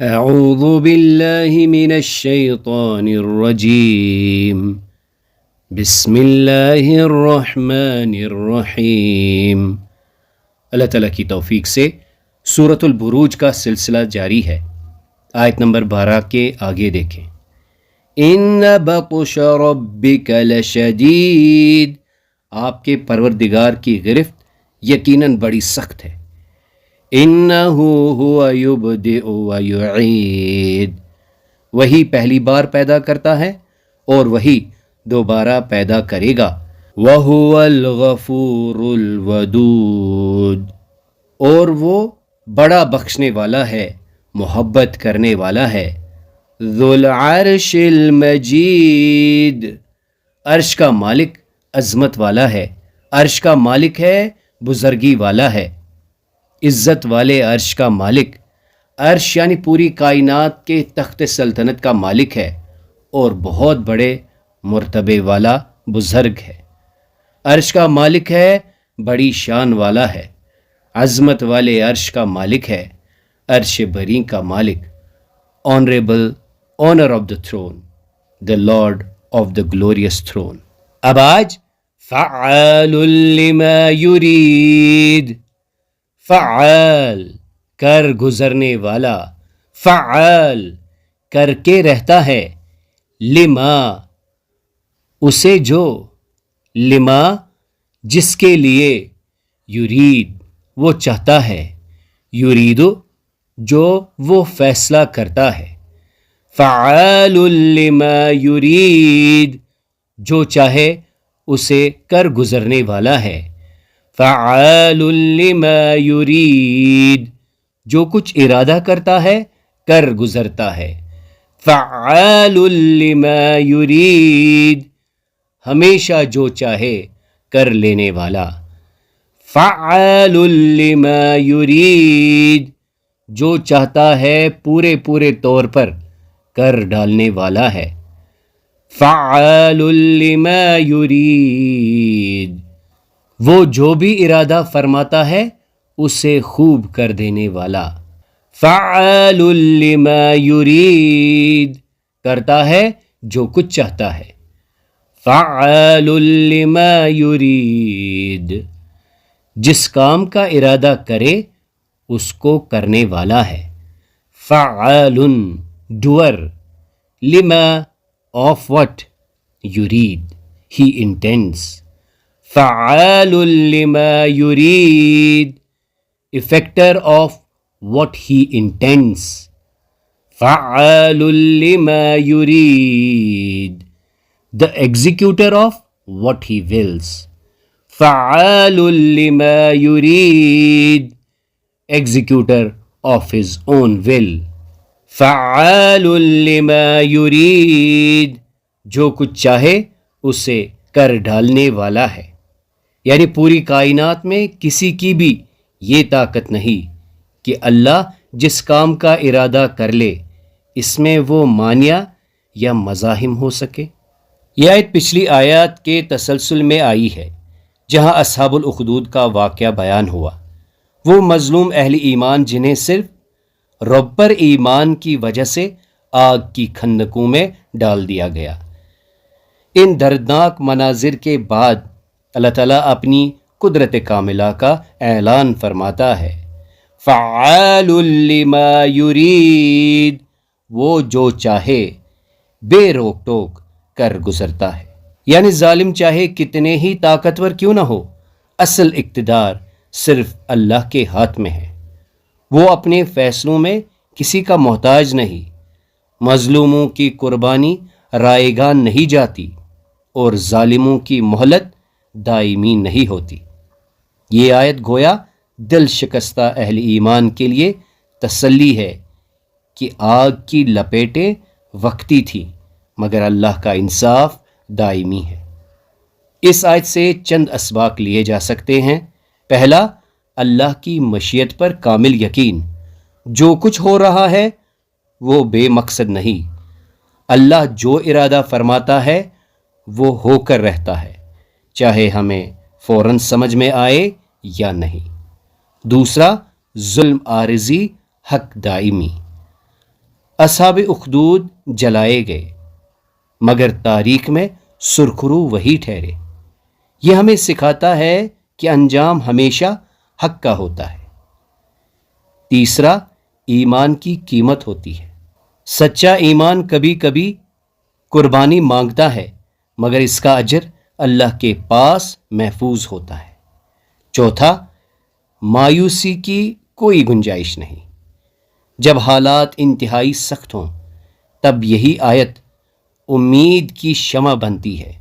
اعوذ باللہ من الشیطان الرجیم بسم اللہ الرحمن الرحیم۔ اللہ تعالیٰ کی توفیق سے سورۃ البروج کا سلسلہ جاری ہے۔ آیت نمبر 12 کے آگے دیکھیں۔ ان بطش ربک لشدید، آپ کے پروردگار کی گرفت یقیناً بڑی سخت ہے۔ انہ ہوا یبدئ ویعید، وہی پہلی بار پیدا کرتا ہے اور وہی دوبارہ پیدا کرے گا۔ وہو الغفور الودود، اور وہ بڑا بخشنے والا ہے، محبت کرنے والا ہے۔ ذو العرش المجید، عرش کا مالک عظمت والا ہے، عرش کا مالک ہے، بزرگی والا ہے، عزت والے عرش کا مالک۔ عرش یعنی پوری کائنات کے تخت سلطنت کا مالک ہے اور بہت بڑے مرتبے والا بزرگ ہے۔ عرش کا مالک ہے، بڑی شان والا ہے، عظمت والے عرش کا مالک ہے، عرش بری کا مالک۔ Honourable honour of the throne, the lord of the glorious throne. اب آج فعال لما یرید، فعال کر گزرنے والا، فعال کر کے رہتا ہے، لما اسے جو، لما جس کے لیے، یرید وہ چاہتا ہے، یرید جو وہ فیصلہ کرتا ہے۔ فعال لما یرید، جو چاہے اسے کر گزرنے والا ہے۔ فعال لما یرید، جو کچھ ارادہ کرتا ہے کر گزرتا ہے۔ فعال لما یرید، ہمیشہ جو چاہے کر لینے والا۔ فعال لما یرید، جو چاہتا ہے پورے طور پر کر ڈالنے والا ہے۔ فعال لما یرید، وہ جو بھی ارادہ فرماتا ہے اسے خوب کر دینے والا۔ فعال لما یرید، کرتا ہے جو کچھ چاہتا ہے۔ فعال لما یرید، جس کام کا ارادہ کرے اس کو کرنے والا ہے۔ فعال ڈوئر، لما آف وٹ، یرید ہی انٹینڈس۔ فعال لما یرید، effector of what he intends۔ فعال لما یرید، the executor of what he wills۔ فعال لما یرید، executor of his own will۔ فعال لما یرید، جو کچھ چاہے اسے کر ڈالنے والا ہے۔ یعنی پوری کائنات میں کسی کی بھی یہ طاقت نہیں کہ اللہ جس کام کا ارادہ کر لے اس میں وہ مانع یا مزاحم ہو سکے۔ یہ آیت پچھلی آیات کے تسلسل میں آئی ہے جہاں اصحاب الاخدود کا واقعہ بیان ہوا، وہ مظلوم اہل ایمان جنہیں صرف رب پر ایمان کی وجہ سے آگ کی کھندقوں میں ڈال دیا گیا۔ ان دردناک مناظر کے بعد اللہ تعالیٰ اپنی قدرت کاملہ کا اعلان فرماتا ہے۔ فعال لما یرید، وہ جو چاہے بے روک ٹوک کر گزرتا ہے۔ یعنی ظالم چاہے کتنے ہی طاقتور کیوں نہ ہو، اصل اقتدار صرف اللہ کے ہاتھ میں ہے۔ وہ اپنے فیصلوں میں کسی کا محتاج نہیں۔ مظلوموں کی قربانی رائے گاہ نہیں جاتی اور ظالموں کی مہلت دائمی نہیں ہوتی۔ یہ آیت گویا دل شکستہ اہل ایمان کے لیے تسلی ہے کہ آگ کی لپیٹیں وقتی تھی مگر اللہ کا انصاف دائمی ہے۔ اس آیت سے چند اسباق لیے جا سکتے ہیں۔ پہلا، اللہ کی مشیت پر کامل یقین۔ جو کچھ ہو رہا ہے وہ بے مقصد نہیں، اللہ جو ارادہ فرماتا ہے وہ ہو کر رہتا ہے، چاہے ہمیں فوراً سمجھ میں آئے یا نہیں۔ دوسرا، ظلم عارضی، حق دائمی۔ اصحاب اخدود جلائے گئے، مگر تاریخ میں سرخرو وہی ٹھہرے۔ یہ ہمیں سکھاتا ہے کہ انجام ہمیشہ حق کا ہوتا ہے۔ تیسرا، ایمان کی قیمت ہوتی ہے۔ سچا ایمان کبھی کبھی قربانی مانگتا ہے، مگر اس کا اجر اللہ کے پاس محفوظ ہوتا ہے۔ چوتھا، مایوسی کی کوئی گنجائش نہیں۔ جب حالات انتہائی سخت ہوں تب یہی آیت امید کی شمع بنتی ہے،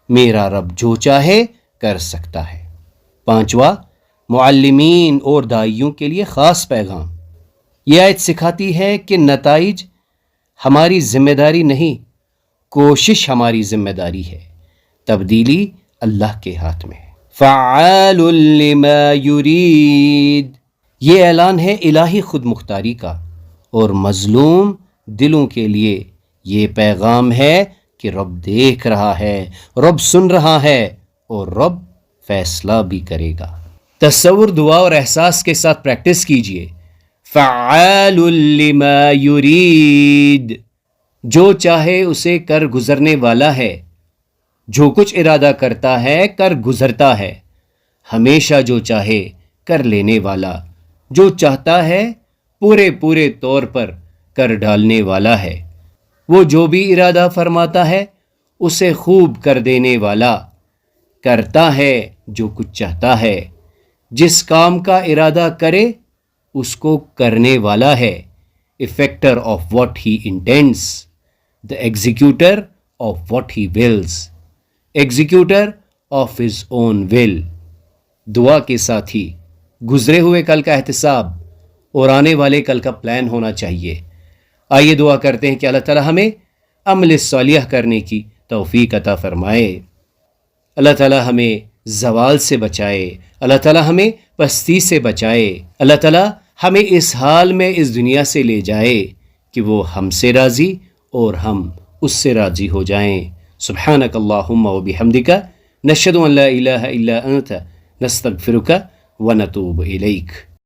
میرا رب جو چاہے کر سکتا ہے۔ پانچواں، معلمین اور داعیوں کے لیے خاص پیغام۔ یہ آیت سکھاتی ہے کہ نتائج ہماری ذمہ داری نہیں، کوشش ہماری ذمہ داری ہے، تبدیلی اللہ کے ہاتھ میں ہے۔ فعال لما یرید، یہ اعلان ہے الہی خود مختاری کا، اور مظلوم دلوں کے لیے یہ پیغام ہے کہ رب دیکھ رہا ہے، رب سن رہا ہے، اور رب فیصلہ بھی کرے گا۔ تصور، دعا اور احساس کے ساتھ پریکٹس کیجئے۔ فعال لما یرید، جو چاہے اسے کر گزرنے والا ہے، جو کچھ ارادہ کرتا ہے کر گزرتا ہے، ہمیشہ جو چاہے کر لینے والا، جو چاہتا ہے پورے طور پر کر ڈالنے والا ہے۔ وہ جو بھی ارادہ فرماتا ہے اسے خوب کر دینے والا، کرتا ہے جو کچھ چاہتا ہے۔ جس کام کا ارادہ کرے اس کو کرنے والا ہے۔ effector of what he intends, the executor of what he wills, executor of his own will۔ دعا کے ساتھ ہی گزرے ہوئے کل کا احتساب اور آنے والے کل کا پلان ہونا چاہیے۔ آئیے دعا کرتے ہیں کہ اللہ تعالیٰ ہمیں عمل صالح کرنے کی توفیق عطا فرمائے۔ اللہ تعالیٰ ہمیں زوال سے بچائے، اللہ تعالیٰ ہمیں پستی سے بچائے، اللہ تعالیٰ ہمیں اس حال میں اس دنیا سے لے جائے کہ وہ ہم سے راضی اور ہم اس سے راضی ہو جائیں۔ سبحانک اللہم و بحمدک، نشہد ان لا الہ الا انت، نستغفرک و نتوب الیک۔